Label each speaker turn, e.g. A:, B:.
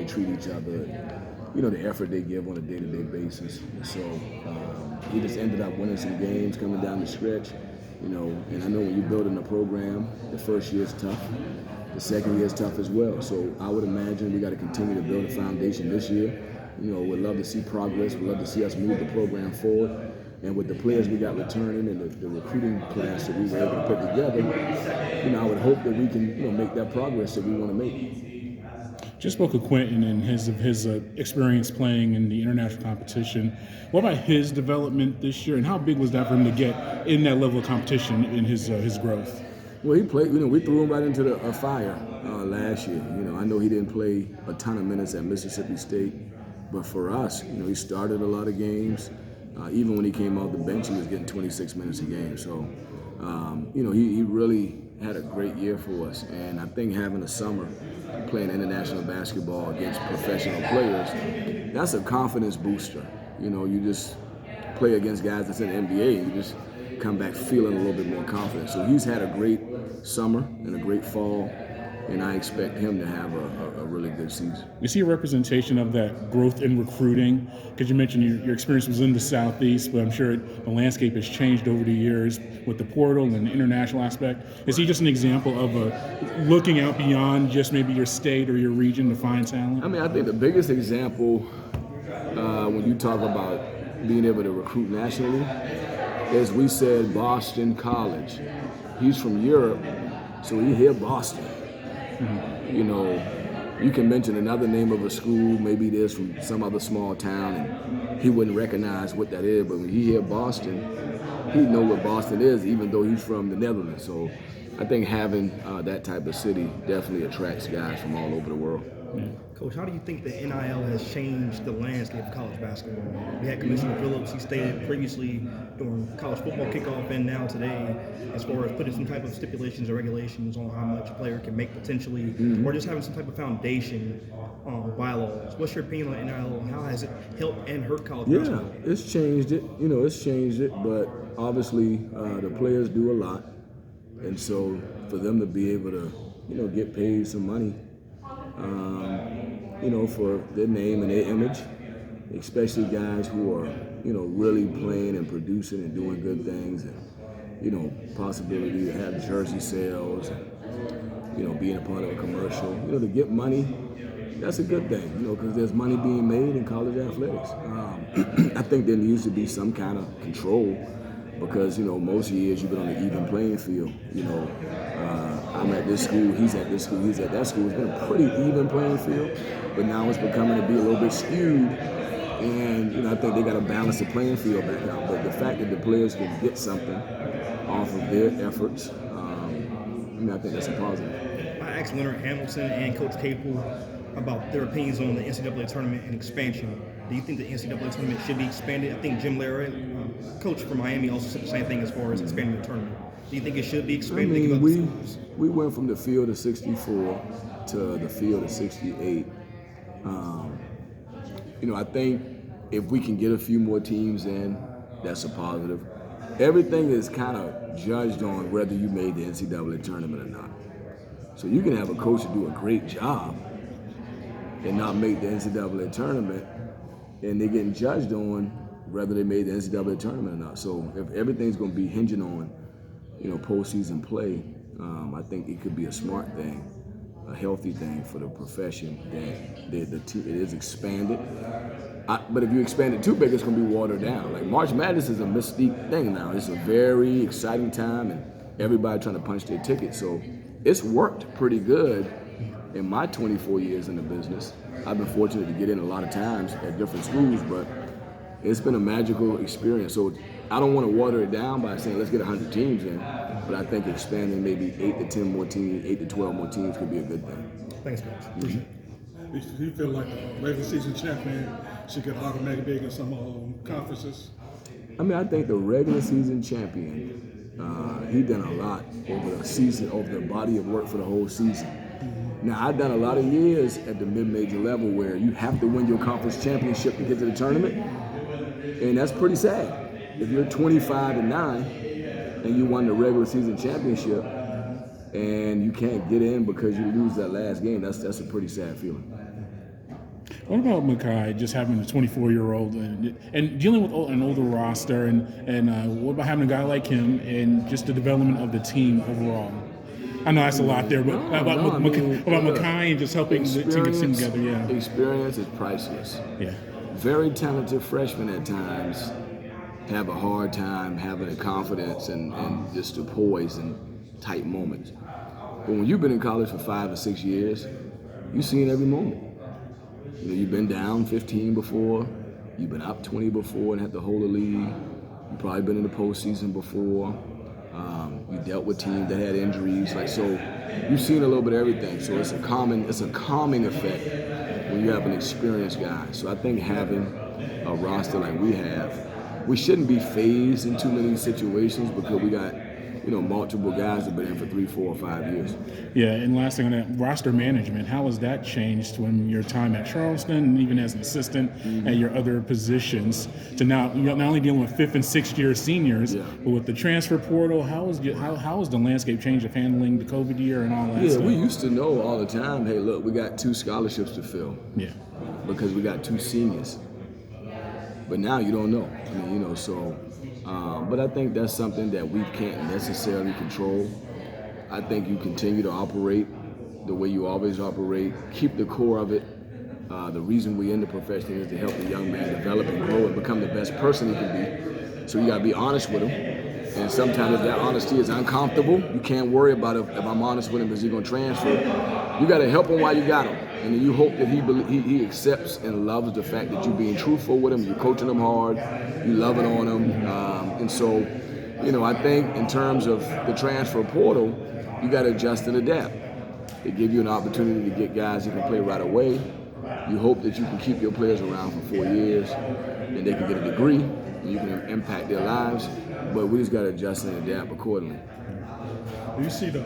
A: treat each other, the effort they give on a day-to-day basis. And so he just ended up winning some games coming down the stretch, and I know when you're building a program, the first year is tough. The second year is tough as well. So I would imagine we got to continue to build a foundation this year. We'd love to see progress. We'd love to see us move the program forward. And with the players we got returning and the recruiting class that we were able to put together, I would hope that we can make that progress that we want to make.
B: Just spoke of Quinten and his experience playing in the international competition. What about his development this year, and how big was that for him to get in that level of competition in his growth?
A: Well, he played. We threw him right into the fire last year. I know he didn't play a ton of minutes at Mississippi State, but for us, he started a lot of games. Even when he came off the bench, he was getting 26 minutes a game. So, he really had a great year for us. And I think having a summer playing international basketball against professional players, that's a confidence booster. You just play against guys that's in the NBA, and you just come back feeling a little bit more confident. So he's had a great summer and a great fall, and I expect him to have a really good season.
B: You see a representation of that growth in recruiting? Because you mentioned your experience was in the Southeast, but I'm sure the landscape has changed over the years with the portal and the international aspect. Is he just an example of looking out beyond just maybe your state or your region to find talent?
A: I think the biggest example when you talk about being able to recruit nationally is we said Boston College. He's from Europe, so he hear Boston. You can mention another name of a school, maybe it is from some other small town, and he wouldn't recognize what that is, but when he hear Boston, he know what Boston is, even though he's from the Netherlands. So I think having that type of city definitely attracts guys from all over the world.
B: Yeah.
C: Coach, how do you think the NIL has changed the landscape of college basketball? We had Commissioner Phillips, he stated previously during college football kickoff and now today, as far as putting some type of stipulations or regulations on how much a player can make potentially, or just having some type of foundation bylaws. What's your opinion on NIL and how has it helped and hurt college basketball?
A: Yeah, it's changed it. It's changed it, but obviously the players do a lot. And so for them to be able to, get paid some money, for their name and their image, especially guys who are, really playing and producing and doing good things, and, possibility to have jersey sales, and, being a part of a commercial, to get money, that's a good thing, because there's money being made in college athletics. I think there needs to be some kind of control because, most years you've been on an even playing field, I'm at this school, he's at this school, he's at that school. It's been a pretty even playing field, but now it's becoming to be a little bit skewed. And, I think they got to balance the playing field back out. But the fact that the players can get something off of their efforts, I think that's a positive.
C: I asked Leonard Hamilton and Coach Capel about their opinions on the NCAA tournament and expansion. Do you think the NCAA tournament should be expanded? I think Jim Lehrer, coach from Miami, also said the same thing as far as expanding the tournament. Do you think it should be expanded?
A: We went from the field of 64 to the field of 68. I think if we can get a few more teams in, that's a positive. Everything is kind of judged on whether you made the NCAA tournament or not. So you can have a coach do a great job and not make the NCAA tournament, and they're getting judged on whether they made the NCAA tournament or not. So if everything's going to be hinging on postseason play, I think it could be a smart thing, a healthy thing for the profession that it is expanded. But if you expand it too big, it's going to be watered down. Like March Madness is a mystique thing now. It's a very exciting time, and everybody trying to punch their ticket. So it's worked pretty good in my 24 years in the business. I've been fortunate to get in a lot of times at different schools, but it's been a magical experience. So I don't want to water it down by saying let's get 100 teams in, but I think expanding maybe 8 to 10 more teams, 8 to 12 more teams could be a good thing.
C: Thanks, Coach. Appreciate
D: Do you feel like a regular season champion should get automatic bid in some conferences?
A: I think the regular season champion, he done a lot over the season, over the body of work for the whole season. Now, I've done a lot of years at the mid-major level where you have to win your conference championship to get to the tournament, and that's pretty sad. If you're 25-9 and you won the regular season championship and you can't get in because you lose that last game, that's a pretty sad feeling.
B: What about Makai just having a 24-year-old and dealing with an older roster, and what about having a guy like him and just the development of the team overall? I know that's a lot there, but
A: I mean,
B: about
A: look,
B: Makai and just helping the team get together. Yeah,
A: experience is priceless.
B: yeah,
A: Very talented freshmen at times have a hard time having the confidence and just the poise in tight moments. But when you've been in college for 5 or 6 years, you've seen every moment. You know, you've been down 15 before, you've been up 20 before and had to hold a lead. You've probably been in the postseason before. You dealt with teams that had injuries. Like, so you've seen a little bit of everything. So it's a calming effect when you have an experienced guy. So I think having a roster like we have, we shouldn't be phased in too many situations because we got, multiple guys that have been in for 3, 4, or 5 years.
B: yeah. And last thing on that, roster management. How has that changed from your time at Charleston, and even as an assistant at your other positions, to now you're not only dealing with 5th and 6th year seniors, but with the transfer portal? How has the landscape changed of handling the COVID year and all that?
A: Yeah,
B: stuff?
A: we used to know all the time. Hey, look, we got 2 scholarships to fill.
B: Yeah.
A: Because we got 2 seniors. But now you don't know. But I think that's something that we can't necessarily control. I think you continue to operate the way you always operate. Keep the core of it. The reason we're in the profession is to help the young man develop and grow and become the best person he can be. So you gotta be honest with him. And sometimes if that honesty is uncomfortable, you can't worry about if I'm honest with him, is he gonna transfer? You gotta help him while you got him. And then you hope that he accepts and loves the fact that you're being truthful with him, you're coaching him hard, you're loving on him. And so, I think in terms of the transfer portal, you got to adjust and adapt. They give you an opportunity to get guys who can play right away. You hope that you can keep your players around for 4 years and they can get a degree and you can impact their lives. But we just got to adjust and adapt accordingly.
D: Do you see the